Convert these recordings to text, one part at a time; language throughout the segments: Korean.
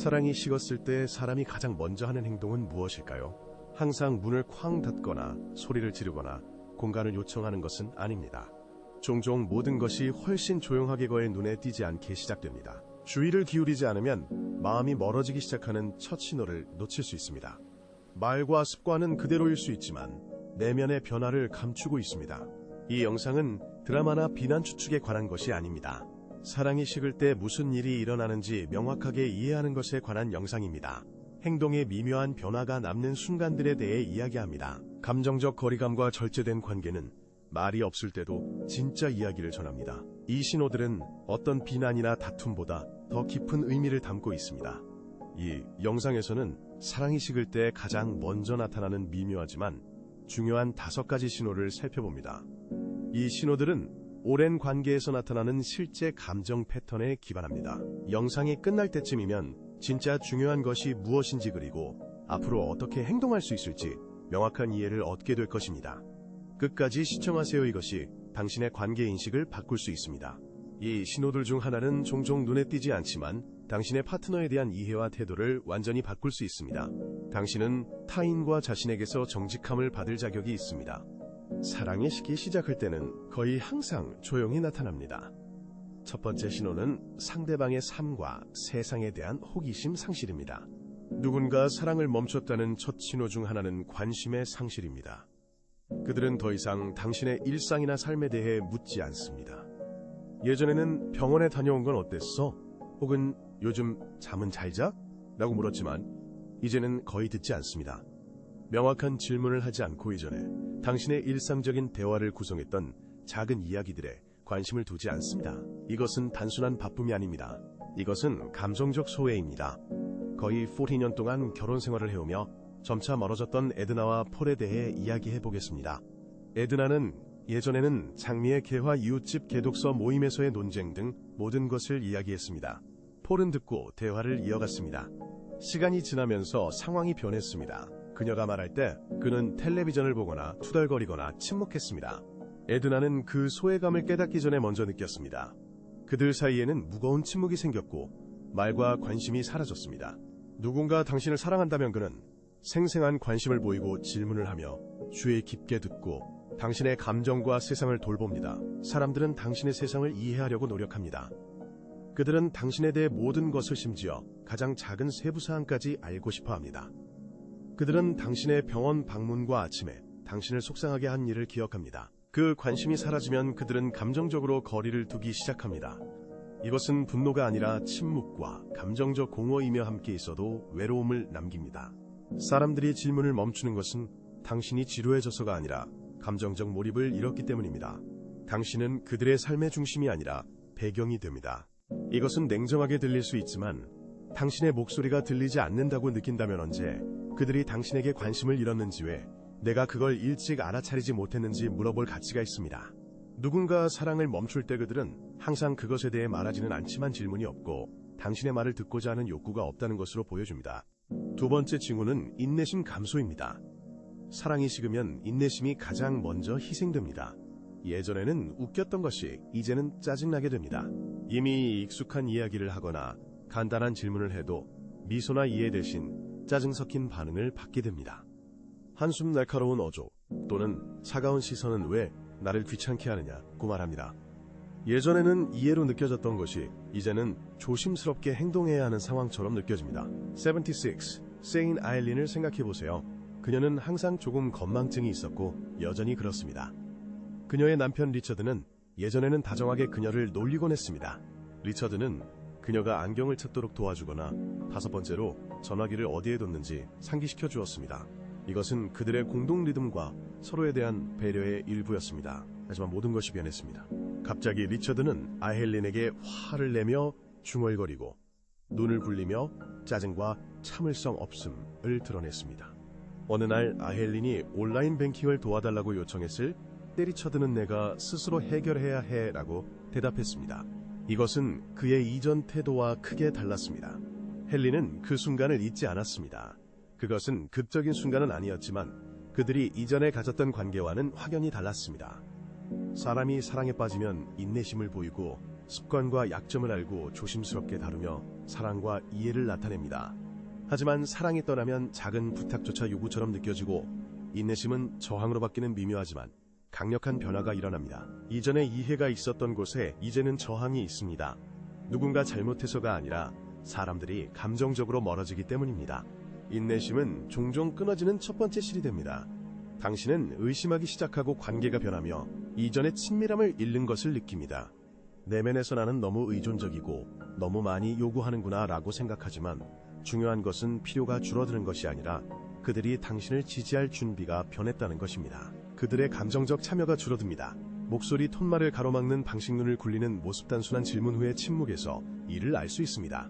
사랑이 식었을 때 사람이 가장 먼저 하는 행동은 무엇일까요? 항상 문을 쾅 닫거나 소리를 지르거나 공간을 요청하는 것은 아닙니다. 종종 모든 것이 훨씬 조용하게 거의 눈에 띄지 않게 시작됩니다. 주의를 기울이지 않으면 마음이 멀어지기 시작하는 첫 신호를 놓칠 수 있습니다. 말과 습관은 그대로일 수 있지만 내면의 변화를 감추고 있습니다. 이 영상은 드라마나 비난 추측에 관한 것이 아닙니다. 사랑이 식을 때 무슨 일이 일어나는지 명확하게 이해하는 것에 관한 영상입니다. 행동의 미묘한 변화가 남는 순간들에 대해 이야기합니다. 감정적 거리감과 절제된 관계는 말이 없을 때도 진짜 이야기를 전합니다. 이 신호들은 어떤 비난이나 다툼보다 더 깊은 의미를 담고 있습니다. 이 영상에서는 사랑이 식을 때 가장 먼저 나타나는 미묘하지만 중요한 5가지 신호를 살펴봅니다. 이 신호들은 오랜 관계에서 나타나는 실제 감정 패턴에 기반합니다. 영상이 끝날 때쯤이면 진짜 중요한 것이 무엇인지 그리고 앞으로 어떻게 행동할 수 있을지 명확한 이해를 얻게 될 것입니다. 끝까지 시청하세요. 이것이 당신의 관계 인식을 바꿀 수 있습니다. 이 신호들 중 하나는 종종 눈에 띄지 않지만 당신의 파트너에 대한 이해와 태도를 완전히 바꿀 수 있습니다. 당신은 타인과 자신에게서 정직함을 받을 자격이 있습니다. 사랑이 식기 시작할 때는 거의 항상 조용히 나타납니다. 첫 번째 신호는 상대방의 삶과 세상에 대한 호기심 상실입니다. 누군가 사랑을 멈췄다는 첫 신호 중 하나는 관심의 상실입니다. 그들은 더 이상 당신의 일상이나 삶에 대해 묻지 않습니다. 예전에는 병원에 다녀온 건 어땠어? 혹은 요즘 잠은 잘 자? 라고 물었지만 이제는 거의 듣지 않습니다. 명확한 질문을 하지 않고 이전에 당신의 일상적인 대화를 구성했던 작은 이야기들에 관심을 두지 않습니다. 이것은 단순한 바쁨이 아닙니다. 이것은 감정적 소외입니다. 거의 40년 동안 결혼 생활을 해오며 점차 멀어졌던 에드나와 폴에 대해 이야기해보겠습니다. 에드나는 예전에는 장미의 개화 이웃집 개독서 모임에서의 논쟁 등 모든 것을 이야기했습니다. 폴은 듣고 대화를 이어갔습니다. 시간이 지나면서 상황이 변했습니다. 그녀가 말할 때 그는 텔레비전을 보거나 투덜거리거나 침묵했습니다. 에드나는 그 소외감을 깨닫기 전에 먼저 느꼈습니다. 그들 사이에는 무거운 침묵이 생겼고 말과 관심이 사라졌습니다. 누군가 당신을 사랑한다면 그는 생생한 관심을 보이고 질문을 하며 주의 깊게 듣고 당신의 감정과 세상을 돌봅니다. 사람들은 당신의 세상을 이해하려고 노력합니다. 그들은 당신에 대해 모든 것을 심지어 가장 작은 세부사항까지 알고 싶어합니다. 그들은 당신의 병원 방문과 아침에 당신을 속상하게 한 일을 기억합니다. 그 관심이 사라지면 그들은 감정적으로 거리를 두기 시작합니다. 이것은 분노가 아니라 침묵과 감정적 공허이며 함께 있어도 외로움을 남깁니다. 사람들이 질문을 멈추는 것은 당신이 지루해져서가 아니라 감정적 몰입을 잃었기 때문입니다. 당신은 그들의 삶의 중심이 아니라 배경이 됩니다. 이것은 냉정하게 들릴 수 있지만 당신의 목소리가 들리지 않는다고 느낀다면 언제 그들이 당신에게 관심을 잃었는지 왜 내가 그걸 일찍 알아차리지 못했는지 물어볼 가치가 있습니다. 누군가 사랑을 멈출 때 그들은 항상 그것에 대해 말하지는 않지만 질문이 없고 당신의 말을 듣고자 하는 욕구가 없다는 것으로 보여줍니다. 두 번째 징후는 인내심 감소입니다. 사랑이 식으면 인내심이 가장 먼저 희생됩니다. 예전에는 웃겼던 것이 이제는 짜증나게 됩니다. 이미 익숙한 이야기를 하거나 간단한 질문을 해도 미소나 이해 대신 짜증 섞인 반응을 받게 됩니다. 한숨 날카로운 어조 또는 차가운 시선은 왜 나를 귀찮게 하느냐고 말합니다. 예전에는 이해로 느껴졌던 것이 이제는 조심스럽게 행동해야 하는 상황처럼 느껴집니다. 76, 세인 아일린을 생각해보세요. 그녀는 항상 조금 건망증이 있었고 여전히 그렇습니다. 그녀의 남편 리처드는 예전에는 다정하게 그녀를 놀리곤 했습니다. 리처드는 그녀가 안경을 찾도록 도와주거나 5번째로 전화기를 어디에 뒀는지 상기시켜 주었습니다. 이것은 그들의 공동 리듬과 서로에 대한 배려의 일부였습니다. 하지만 모든 것이 변했습니다. 갑자기 리처드는 아헬린에게 화를 내며 중얼거리고 눈을 굴리며 짜증과 참을성 없음을 드러냈습니다. 어느 날 아헬린이 온라인 뱅킹을 도와달라고 요청했을 때 리처드는 내가 스스로 해결해야 해 라고 대답했습니다. 이것은 그의 이전 태도와 크게 달랐습니다. 헨리는 그 순간을 잊지 않았습니다. 그것은 극적인 순간은 아니었지만 그들이 이전에 가졌던 관계와는 확연히 달랐습니다. 사람이 사랑에 빠지면 인내심을 보이고 습관과 약점을 알고 조심스럽게 다루며 사랑과 이해를 나타냅니다. 하지만 사랑이 떠나면 작은 부탁조차 요구처럼 느껴지고 인내심은 저항으로 바뀌는 미묘하지만 강력한 변화가 일어납니다. 이전에 이해가 있었던 곳에 이제는 저항이 있습니다. 누군가 잘못해서가 아니라 사람들이 감정적으로 멀어지기 때문입니다. 인내심은 종종 끊어지는 첫 번째 실이 됩니다. 당신은 의심하기 시작하고 관계가 변하며 이전의 친밀함을 잃는 것을 느낍니다. 내면에서 나는 너무 의존적이고 너무 많이 요구하는구나 라고 생각하지만 중요한 것은 필요가 줄어드는 것이 아니라 그들이 당신을 지지할 준비가 변했다는 것입니다. 그들의 감정적 참여가 줄어듭니다. 목소리 톤말을 가로막는 방식눈을 굴리는 모습 단순한 질문 후의 침묵에서 이를 알 수 있습니다.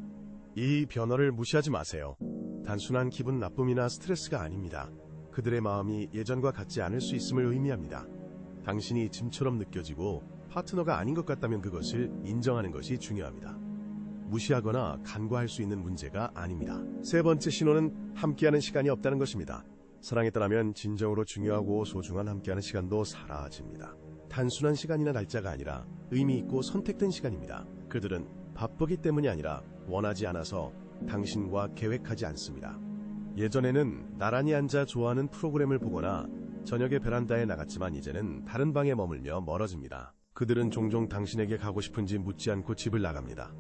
이 변화를 무시하지 마세요. 단순한 기분 나쁨이나 스트레스가 아닙니다. 그들의 마음이 예전과 같지 않을 수 있음을 의미합니다. 당신이 짐처럼 느껴지고 파트너가 아닌 것 같다면 그것을 인정하는 것이 중요합니다. 무시하거나 간과할 수 있는 문제가 아닙니다. 세 번째 신호는 함께하는 시간이 없다는 것입니다. 사랑에 떠나면 진정으로 중요하고 소중한 함께하는 시간도 사라집니다. 단순한 시간이나 날짜가 아니라 의미 있고 선택된 시간입니다. 그들은 바쁘기 때문이 아니라 원하지 않아서 당신과 계획하지 않습니다. 예전에는 나란히 앉아 좋아하는 프로그램을 보거나 저녁에 베란다에 나갔지만 이제는 다른 방에 머물며 멀어집니다. 그들은 종종 당신에게 가고 싶은지 묻지 않고 집을 나갑니다.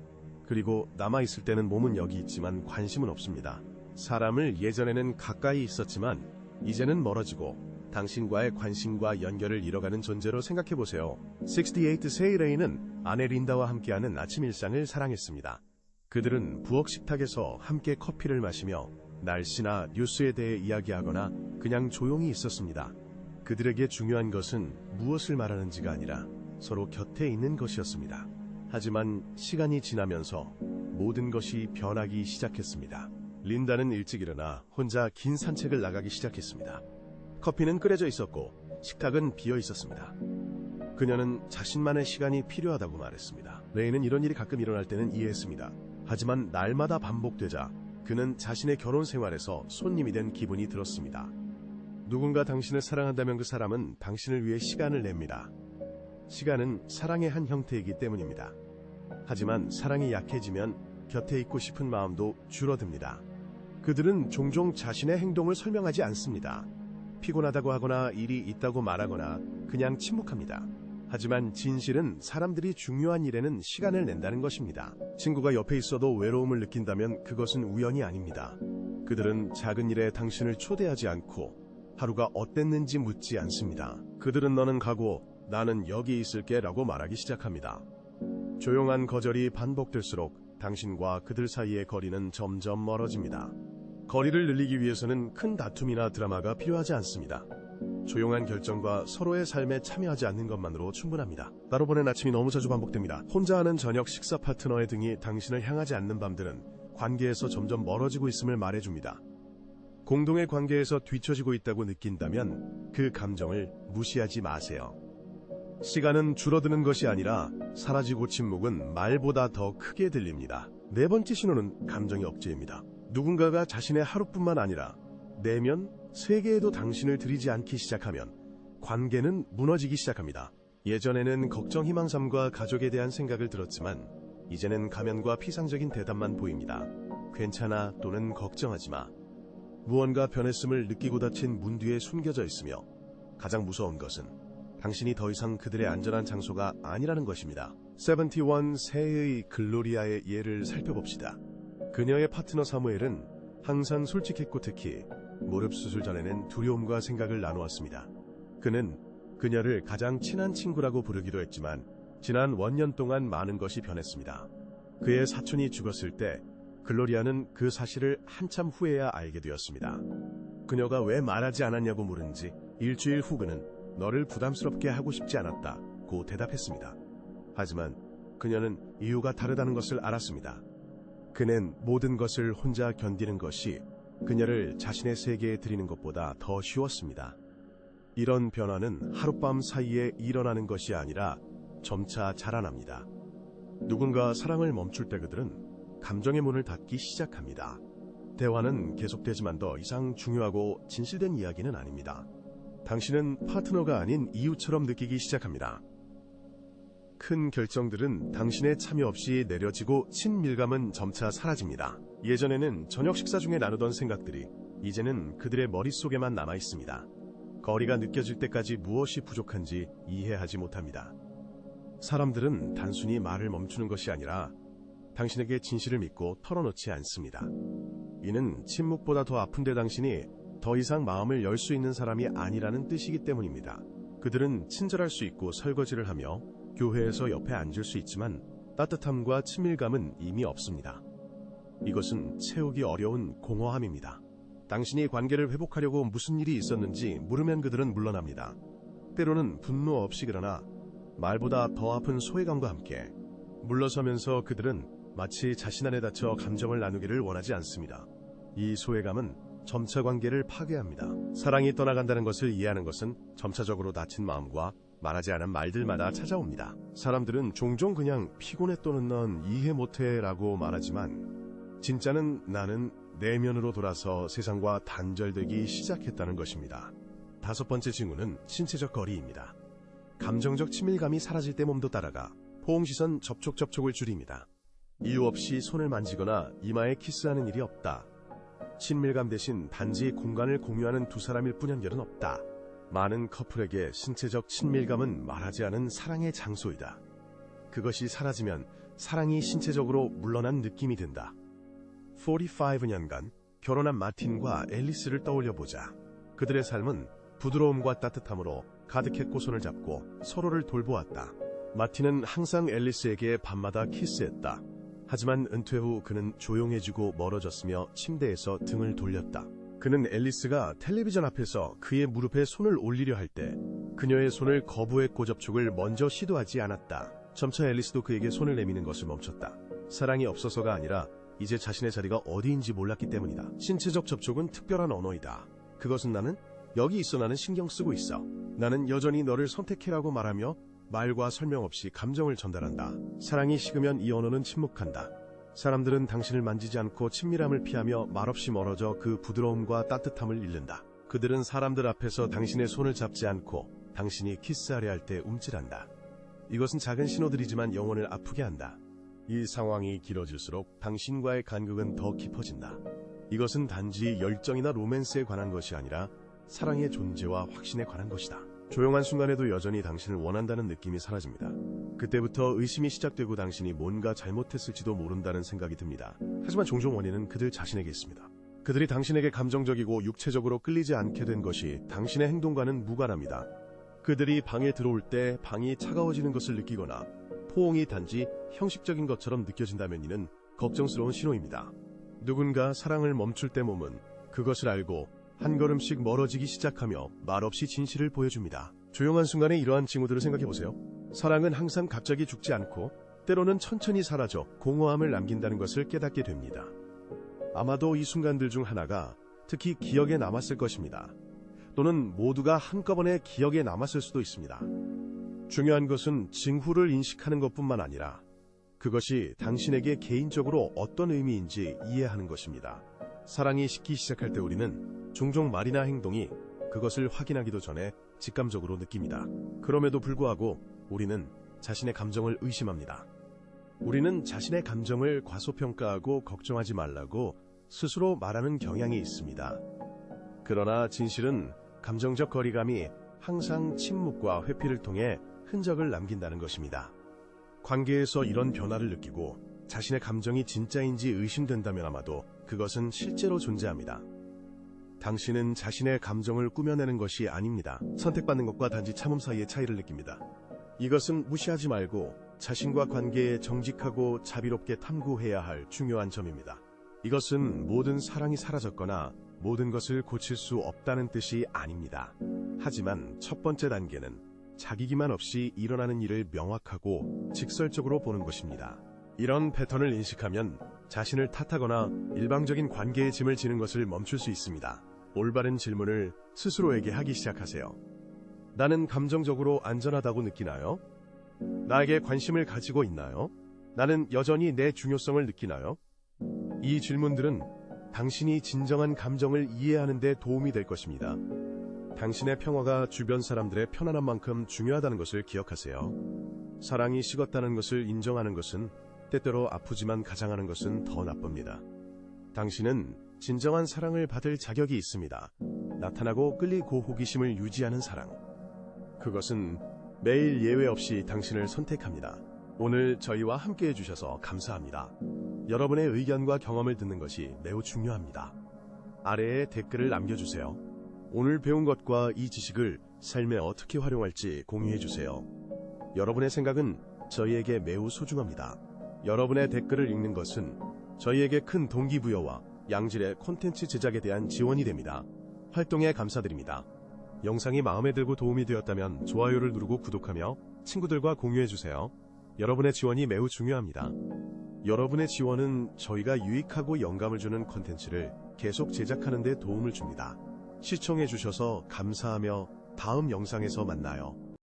그리고 남아있을 때는 몸은 여기 있지만 관심은 없습니다. 사람을 예전에는 가까이 있었지만 이제는 멀어지고 당신과의 관심과 연결을 잃어가는 존재로 생각해보세요. 68세 레이는 아내 린다와 함께하는 아침 일상을 사랑했습니다. 그들은 부엌 식탁에서 함께 커피를 마시며 날씨나 뉴스에 대해 이야기하거나 그냥 조용히 있었습니다. 그들에게 중요한 것은 무엇을 말하는지가 아니라 서로 곁에 있는 것이었습니다. 하지만 시간이 지나면서 모든 것이 변하기 시작했습니다. 린다는 일찍 일어나 혼자 긴 산책을 나가기 시작했습니다. 커피는 끓여져 있었고 식탁은 비어 있었습니다. 그녀는 자신만의 시간이 필요하다고 말했습니다. 레이는 이런 일이 가끔 일어날 때는 이해했습니다. 하지만 날마다 반복되자 그는 자신의 결혼 생활에서 손님이 된 기분이 들었습니다. 누군가 당신을 사랑한다면 그 사람은 당신을 위해 시간을 냅니다. 시간은 사랑의 한 형태이기 때문입니다. 하지만 사랑이 약해지면 곁에 있고 싶은 마음도 줄어듭니다. 그들은 종종 자신의 행동을 설명하지 않습니다. 피곤하다고 하거나 일이 있다고 말하거나 그냥 침묵합니다. 하지만 진실은 사람들이 중요한 일에는 시간을 낸다는 것입니다. 친구가 옆에 있어도 외로움을 느낀다면 그것은 우연이 아닙니다. 그들은 작은 일에 당신을 초대하지 않고 하루가 어땠는지 묻지 않습니다. 그들은 너는 가고 나는 여기 있을게 라고 말하기 시작합니다. 조용한 거절이 반복될수록 당신과 그들 사이의 거리는 점점 멀어집니다. 거리를 늘리기 위해서는 큰 다툼이나 드라마가 필요하지 않습니다. 조용한 결정과 서로의 삶에 참여하지 않는 것만으로 충분합니다. 따로 보낸 아침이 너무 자주 반복됩니다. 혼자 하는 저녁, 식사 파트너의 등이 당신을 향하지 않는 밤들은 관계에서 점점 멀어지고 있음을 말해줍니다. 공동의 관계에서 뒤처지고 있다고 느낀다면 그 감정을 무시하지 마세요. 시간은 줄어드는 것이 아니라 사라지고 침묵은 말보다 더 크게 들립니다. 네 번째 신호는 감정의 억제입니다. 누군가가 자신의 하루뿐만 아니라 내면, 세계에도 당신을 들이지 않기 시작하면 관계는 무너지기 시작합니다. 예전에는 걱정, 희망, 삶과 가족에 대한 생각을 들었지만 이제는 가면과 피상적인 대답만 보입니다. 괜찮아 또는 걱정하지 마. 무언가 변했음을 느끼고 닫힌 문 뒤에 숨겨져 있으며 가장 무서운 것은 당신이 더 이상 그들의 안전한 장소가 아니라는 것입니다. 71세의 글로리아의 예를 살펴봅시다. 그녀의 파트너 사무엘은 항상 솔직했고 특히 무릎 수술 전에는 두려움과 생각을 나누었습니다. 그는 그녀를 가장 친한 친구라고 부르기도 했지만 지난 원년 동안 많은 것이 변했습니다. 그의 사촌이 죽었을 때 글로리아는 그 사실을 한참 후에야 알게 되었습니다. 그녀가 왜 말하지 않았냐고 물은 지 일주일 후 그는 너를 부담스럽게 하고 싶지 않았다고 대답했습니다. 하지만 그녀는 이유가 다르다는 것을 알았습니다. 그는 모든 것을 혼자 견디는 것이 그녀를 자신의 세계에 들이는 것보다 더 쉬웠습니다. 이런 변화는 하룻밤 사이에 일어나는 것이 아니라 점차 자라납니다. 누군가 사랑을 멈출 때 그들은 감정의 문을 닫기 시작합니다. 대화는 계속되지만 더 이상 중요하고 진실된 이야기는 아닙니다. 당신은 파트너가 아닌 이웃처럼 느끼기 시작합니다. 큰 결정들은 당신의 참여 없이 내려지고 친밀감은 점차 사라집니다. 예전에는 저녁 식사 중에 나누던 생각들이 이제는 그들의 머릿속에만 남아 있습니다. 거리가 느껴질 때까지 무엇이 부족한지 이해하지 못합니다. 사람들은 단순히 말을 멈추는 것이 아니라 당신에게 진실을 믿고 털어놓지 않습니다. 이는 침묵보다 더 아픈데 당신이 더 이상 마음을 열 수 있는 사람이 아니라는 뜻이기 때문입니다. 그들은 친절할 수 있고 설거지를 하며 교회에서 옆에 앉을 수 있지만 따뜻함과 친밀감은 이미 없습니다. 이것은 채우기 어려운 공허함입니다. 당신이 관계를 회복하려고 무슨 일이 있었는지 물으면 그들은 물러납니다. 때로는 분노 없이 그러나 말보다 더 아픈 소외감과 함께 물러서면서 그들은 마치 자신 안에 닫혀 감정을 나누기를 원하지 않습니다. 이 소외감은 점차 관계를 파괴합니다. 사랑이 떠나간다는 것을 이해하는 것은 점차적으로 다친 마음과 말하지 않은 말들마다 찾아옵니다. 사람들은 종종 그냥 피곤해 또는 넌 이해 못해 라고 말하지만 진짜는 나는 내면으로 돌아서 세상과 단절되기 시작했다는 것입니다. 5번째 징후는 신체적 거리입니다. 감정적 친밀감이 사라질 때 몸도 따라가 포옹시선 접촉을 줄입니다. 이유 없이 손을 만지거나 이마에 키스하는 일이 없다. 친밀감 대신 단지 공간을 공유하는 두 사람일 뿐 연결은 없다. 많은 커플에게 신체적 친밀감은 말하지 않은 사랑의 장소이다. 그것이 사라지면 사랑이 신체적으로 물러난 느낌이 든다. 45년간 결혼한 마틴과 앨리스를 떠올려보자. 그들의 삶은 부드러움과 따뜻함으로 가득했고 손을 잡고 서로를 돌보았다. 마틴은 항상 앨리스에게 밤마다 키스했다. 하지만 은퇴 후 그는 조용해지고 멀어졌으며 침대에서 등을 돌렸다. 그는 앨리스가 텔레비전 앞에서 그의 무릎에 손을 올리려 할 때 그녀의 손을 거부했고 접촉을 먼저 시도하지 않았다. 점차 앨리스도 그에게 손을 내미는 것을 멈췄다. 사랑이 없어서가 아니라 이제 자신의 자리가 어디인지 몰랐기 때문이다. 신체적 접촉은 특별한 언어이다. 그것은 나는 여기 있어, 나는 신경 쓰고 있어, 나는 여전히 너를 선택해라고 말하며 말과 설명 없이 감정을 전달한다. 사랑이 식으면 이 언어는 침묵한다. 사람들은 당신을 만지지 않고 친밀함을 피하며 말없이 멀어져 그 부드러움과 따뜻함을 잃는다. 그들은 사람들 앞에서 당신의 손을 잡지 않고 당신이 키스하려 할 때 움찔한다. 이것은 작은 신호들이지만 영혼을 아프게 한다. 이 상황이 길어질수록 당신과의 간극은 더 깊어진다. 이것은 단지 열정이나 로맨스에 관한 것이 아니라 사랑의 존재와 확신에 관한 것이다. 조용한 순간에도 여전히 당신을 원한다는 느낌이 사라집니다. 그때부터 의심이 시작되고 당신이 뭔가 잘못했을지도 모른다는 생각이 듭니다. 하지만 종종 원인은 그들 자신에게 있습니다. 그들이 당신에게 감정적이고 육체적으로 끌리지 않게 된 것이 당신의 행동과는 무관합니다. 그들이 방에 들어올 때 방이 차가워지는 것을 느끼거나 포옹이 단지 형식적인 것처럼 느껴진다면 이는 걱정스러운 신호입니다. 누군가 사랑을 멈출 때 몸은 그것을 알고 한 걸음씩 멀어지기 시작하며 말없이 진실을 보여줍니다. 조용한 순간에 이러한 징후들을 생각해보세요. 사랑은 항상 갑자기 죽지 않고 때로는 천천히 사라져 공허함을 남긴다는 것을 깨닫게 됩니다. 아마도 이 순간들 중 하나가 특히 기억에 남았을 것입니다. 또는 모두가 한꺼번에 기억에 남았을 수도 있습니다. 중요한 것은 징후를 인식하는 것뿐만 아니라 그것이 당신에게 개인적으로 어떤 의미인지 이해하는 것입니다. 사랑이 식기 시작할 때 우리는 종종 말이나 행동이 그것을 확인하기도 전에 직감적으로 느낍니다. 그럼에도 불구하고 우리는 자신의 감정을 의심합니다. 우리는 자신의 감정을 과소평가하고 걱정하지 말라고 스스로 말하는 경향이 있습니다. 그러나 진실은 감정적 거리감이 항상 침묵과 회피를 통해 흔적을 남긴다는 것입니다. 관계에서 이런 변화를 느끼고 자신의 감정이 진짜인지 의심된다면 아마도 그것은 실제로 존재합니다. 당신은 자신의 감정을 꾸며내는 것이 아닙니다. 선택받는 것과 단지 참음 사이의 차이를 느낍니다. 이것은 무시하지 말고 자신과 관계에 정직하고 자비롭게 탐구해야 할 중요한 점입니다. 이것은 모든 사랑이 사라졌거나 모든 것을 고칠 수 없다는 뜻이 아닙니다. 하지만 첫 번째 단계는 자기기만 없이 일어나는 일을 명확하고 직설적으로 보는 것입니다. 이런 패턴을 인식하면 자신을 탓하거나 일방적인 관계의 짐을 지는 것을 멈출 수 있습니다. 올바른 질문을 스스로에게 하기 시작하세요. 나는 감정적으로 안전하다고 느끼나요? 나에게 관심을 가지고 있나요? 나는 여전히 내 중요성을 느끼나요? 이 질문들은 당신이 진정한 감정을 이해하는 데 도움이 될 것입니다. 당신의 평화가 주변 사람들의 편안한 만큼 중요하다는 것을 기억하세요. 사랑이 식었다는 것을 인정하는 것은 때때로 아프지만 가장하는 것은 더 나쁩니다. 당신은 진정한 사랑을 받을 자격이 있습니다. 나타나고 끌리고 호기심을 유지하는 사랑. 그것은 매일 예외 없이 당신을 선택합니다. 오늘 저희와 함께 해주셔서 감사합니다. 여러분의 의견과 경험을 듣는 것이 매우 중요합니다. 아래에 댓글을 남겨주세요. 오늘 배운 것과 이 지식을 삶에 어떻게 활용할지 공유해주세요. 여러분의 생각은 저희에게 매우 소중합니다. 여러분의 댓글을 읽는 것은 저희에게 큰 동기부여와 양질의 콘텐츠 제작에 대한 지원이 됩니다. 활동에 감사드립니다. 영상이 마음에 들고 도움이 되었다면 좋아요를 누르고 구독하며 친구들과 공유해주세요. 여러분의 지원이 매우 중요합니다. 여러분의 지원은 저희가 유익하고 영감을 주는 콘텐츠를 계속 제작하는 데 도움을 줍니다. 시청해주셔서 감사하며 다음 영상에서 만나요.